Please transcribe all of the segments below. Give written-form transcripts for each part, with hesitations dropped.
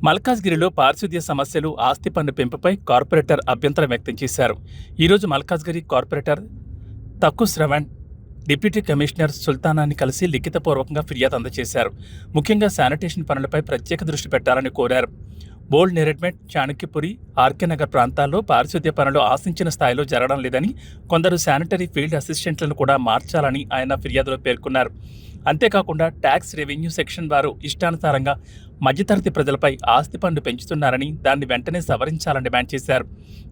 మల్కాజ్గిరిలో పారిశుద్ధ్య సమస్యలు, ఆస్తి పన్ను పెంపుపై కార్పొరేటర్ అభ్యంతరం వ్యక్తం చేశారు. ఈరోజు మల్కాజ్గిరి కార్పొరేటర్ తక్కు శ్రవణ్ డిప్యూటీ కమిషనర్ సుల్తానాన్ని కలిసి లిఖితపూర్వకంగా ఫిర్యాదు అందజేశారు. ముఖ్యంగా శానిటేషన్ పనులపై ప్రత్యేక దృష్టి పెట్టాలని కోరారు. బోల్డ్ నెరెడ్మెంట్, చాణక్యపురి, ఆర్కే నగర్ ప్రాంతాల్లో పారిశుద్ధ్య పనులు ఆశించిన స్థాయిలో జరగడం లేదని, కొందరు శానిటరీ ఫీల్డ్ అసిస్టెంట్లను కూడా మార్చాలని ఆయన ఫిర్యాదులో పేర్కొన్నారు. అంతేకాకుండా ట్యాక్స్ రెవెన్యూ సెక్షన్ వారు ఇష్టానుసారంగా మధ్యతరగతి ప్రజలపై ఆస్తి పన్ను పెంచుతున్నారని, దాన్ని వెంటనే సవరించాలని డిమాండ్ చేశారు.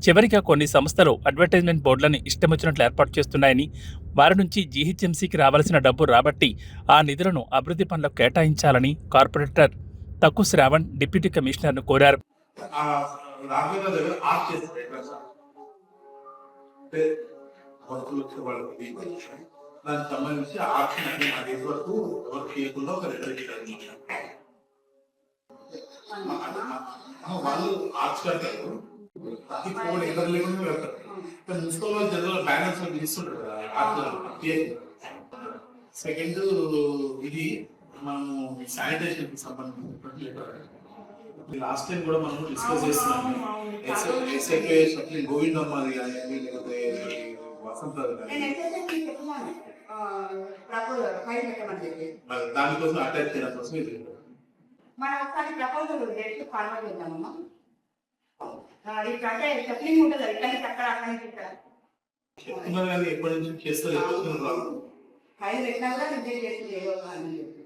చివరిగా కొన్ని సంస్థలు అడ్వర్టైజ్మెంట్ బోర్డులను ఇష్టమొచ్చినట్లు ఏర్పాటు చేస్తున్నాయని, వారి నుంచి జీహెచ్ఎంసీకి రావాల్సిన డబ్బు రాబట్టి ఆ నిధులను అభివృద్ధి పనులకు కేటాయించాలని కార్పొరేటర్ తక్కు శ్రావణ్ డిప్యూటీ కమిషనర్ను కోరారు. దానికి సంబంధించి ఆప్షన్ అన్ని నా డేట్ వరకు ఎవరు చేయకుండా ఒక లెటర్ ఇచ్చారు. వాళ్ళు ఆర్ట్స్ కడతారు, ఇప్పుడు ఎవరు లేకుండా వెళ్తారు. మున్సిపల్ వాళ్ళు జనరల్ బ్యానర్స్ ఇస్తుంటారు కదా ఆర్ట్. సెకండ్ ఇది మనము శానిటేషన్ కి సంబంధించినటువంటి లెటర్. లాస్ట్ టైం కూడా మనం డిస్కస్ చేస్తున్నాము. ఎస్ఐపీ గోవిందమ్మాది కానీ లేకపోతే వసంత దానికోసం అటాచ్ చేయడం కోసం ఇది మనం ఒకసారి ప్రపోజల్ చేసి ఫార్వర్డ్ చేద్దామమ్మా. ఇప్పుడంటే చెప్లింగ్ ఉంటుంది, ఇక్కడి నుంచి అక్కడ, అక్కడి నుంచి ఇక్కడ చెప్తున్నారు కానీ ఎప్పటి నుంచి చేస్తారు. ఫైల్ పెట్టినా కూడా రిజెక్ట్ చేసి చేయగలరు.